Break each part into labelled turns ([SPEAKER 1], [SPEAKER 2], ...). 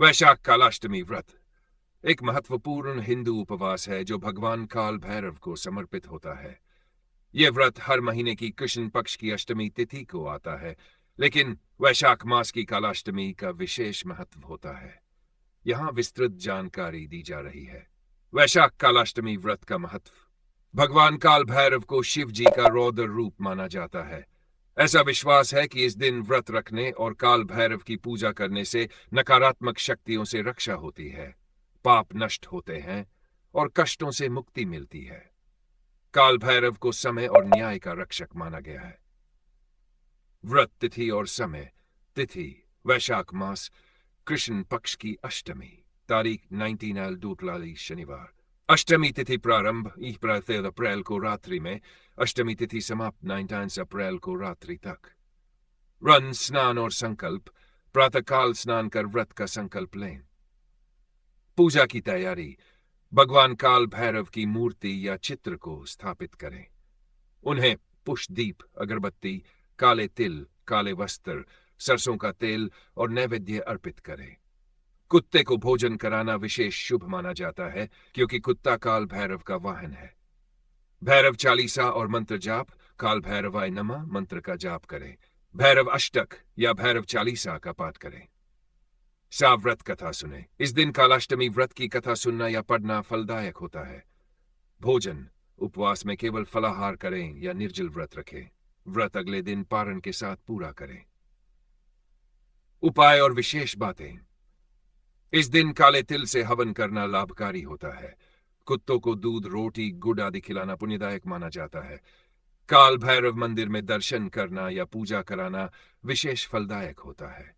[SPEAKER 1] वैशाख कालाष्टमी व्रत एक महत्वपूर्ण हिंदू उपवास है जो भगवान काल भैरव को समर्पित होता है। यह व्रत हर महीने की कृष्ण पक्ष की अष्टमी तिथि को आता है, लेकिन वैशाख मास की कालाष्टमी का विशेष महत्व होता है। यहाँ विस्तृत जानकारी दी जा रही है। वैशाख कालाष्टमी व्रत का महत्व। भगवान काल भैरव को शिव जी का रौद्र रूप माना जाता है। ऐसा विश्वास है कि इस दिन व्रत रखने और काल भैरव की पूजा करने से नकारात्मक शक्तियों से रक्षा होती है, पाप नष्ट होते हैं और कष्टों से मुक्ति मिलती है। काल भैरव को समय और न्याय का रक्षक माना गया है। व्रत तिथि और समय। तिथि वैशाख मास, कृष्ण पक्ष की अष्टमी, तारीख 19 दूतलाली शनिवार। अष्टमी तिथि प्रारंभ 1 अप्रैल को रात्रि में, अष्टमी तिथि समाप्त 19 अप्रैल को रात्रि तक। रन, स्नान और संकल्प। प्रातःकाल स्नान कर व्रत का संकल्प लें। पूजा की तैयारी। भगवान काल भैरव की मूर्ति या चित्र को स्थापित करें। उन्हें पुष्पदीप, अगरबत्ती, काले तिल, काले वस्त्र, सरसों का तेल और नैवेद्य अर्पित करें। कुत्ते को भोजन कराना विशेष शुभ माना जाता है, क्योंकि कुत्ता काल भैरव का वाहन है। भैरव चालीसा और मंत्र जाप। काल भैरवाय नमः मंत्र का जाप करें। भैरव अष्टक या भैरव चालीसा का पाठ करें। व्रत कथा सुने। इस दिन कालाष्टमी व्रत की कथा सुनना या पढ़ना फलदायक होता है। भोजन। उपवास में केवल फलाहार करें या निर्जल व्रत रखें। व्रत अगले दिन पारण के साथ पूरा करें। उपाय और विशेष बातें। इस दिन काले तिल से हवन करना लाभकारी होता है। कुत्तों को दूध, रोटी, गुड़ आदि खिलाना पुण्यदायक माना जाता है। काल भैरव मंदिर में दर्शन करना या पूजा कराना विशेष फलदायक होता है।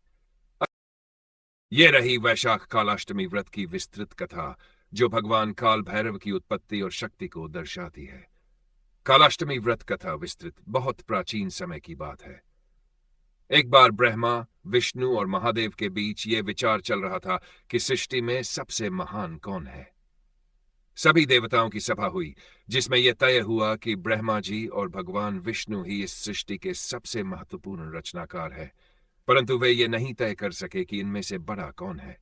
[SPEAKER 1] यह रही वैशाख कालाष्टमी व्रत की विस्तृत कथा, जो भगवान काल भैरव की उत्पत्ति और शक्ति को दर्शाती है। कालाष्टमी व्रत कथा विस्तृत बहुत प्राचीन समय की बात है। एक बार ब्रह्मा, विष्णु और महादेव के बीच यह विचार चल रहा था कि सृष्टि में सबसे महान कौन है। सभी देवताओं की सभा हुई, जिसमें यह तय हुआ कि ब्रह्मा जी और भगवान विष्णु ही इस सृष्टि के सबसे महत्वपूर्ण रचनाकार है, परंतु वे ये नहीं तय कर सके कि इनमें से बड़ा कौन है।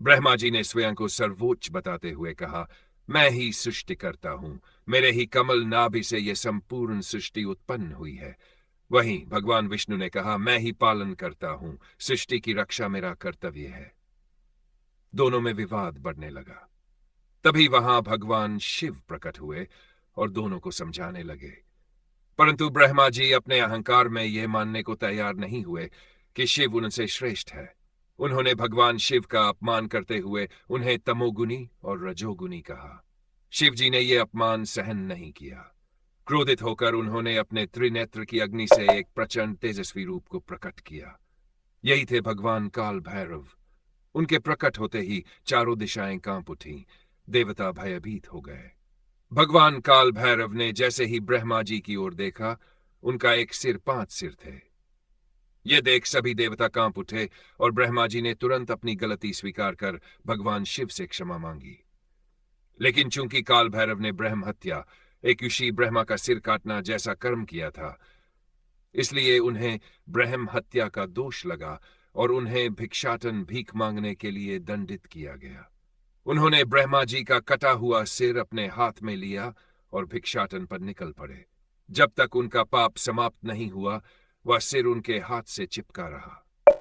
[SPEAKER 1] ब्रह्मा जी ने स्वयं को सर्वोच्च बताते हुए कहा, मैं ही सृष्टि करता हूं, मेरे ही कमल नाभि से यह संपूर्ण सृष्टि उत्पन्न हुई है। वहीं भगवान विष्णु ने कहा, मैं ही पालन करता हूं, सृष्टि की रक्षा मेरा कर्तव्य है। दोनों में विवाद बढ़ने लगा। तभी वहां भगवान शिव प्रकट हुए और दोनों को समझाने लगे, परंतु ब्रह्मा जी अपने अहंकार में यह मानने को तैयार नहीं हुए कि शिव उनसे श्रेष्ठ है। उन्होंने भगवान शिव का अपमान करते हुए उन्हें तमोगुनी और रजोगुनी कहा। शिव जी ने यह अपमान सहन नहीं किया। क्रोधित होकर उन्होंने अपने त्रिनेत्र की अग्नि से एक प्रचंड तेजस्वी रूप को प्रकट किया। यही थे भगवान काल भैरव। उनके प्रकट होते ही चारों दिशाएं कांप उठीं, देवता भयभीत हो गए। भगवान काल भैरव ने जैसे ही ब्रह्मा जी की ओर देखा, उनका एक सिर 5 सिर थे। यह देख सभी देवता कांप उठे और ब्रह्मा जी ने तुरंत अपनी गलती स्वीकार कर भगवान शिव से क्षमा मांगी। लेकिन चूंकि काल भैरव ने ब्रह्म हत्या, एक ऋषि ब्रह्मा का सिर काटना जैसा कर्म किया था, इसलिए उन्हें ब्रह्म हत्या का दोष लगा और उन्हें भिक्षाटन, भीख मांगने के लिए दंडित किया गया। उन्होंने ब्रह्मा जी का कटा हुआ सिर अपने हाथ में लिया और भिक्षाटन पर निकल पड़े। जब तक उनका पाप समाप्त नहीं हुआ, वह सिर उनके हाथ से चिपका रहा।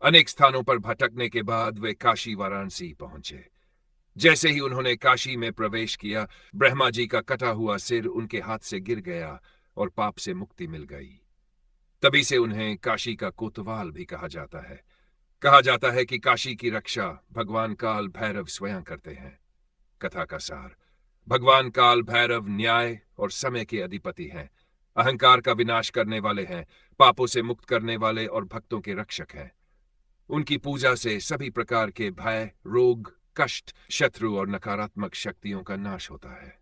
[SPEAKER 1] अनेक स्थानों पर भटकने के बाद वे काशी वाराणसी पहुंचे। जैसे ही उन्होंने काशी में प्रवेश किया, ब्रह्मा जी का कटा हुआ सिर उनके हाथ से गिर गया और पाप से मुक्ति मिल गई। तभी से उन्हें काशी का कोतवाल भी कहा जाता है। कहा जाता है कि काशी की रक्षा भगवान काल भैरव स्वयं करते हैं। कथा का सार। भगवान काल भैरव न्याय और समय के अधिपति हैं, अहंकार का विनाश करने वाले हैं, पापों से मुक्त करने वाले और भक्तों के रक्षक हैं। उनकी पूजा से सभी प्रकार के भय, रोग, कष्ट, शत्रु और नकारात्मक शक्तियों का नाश होता है।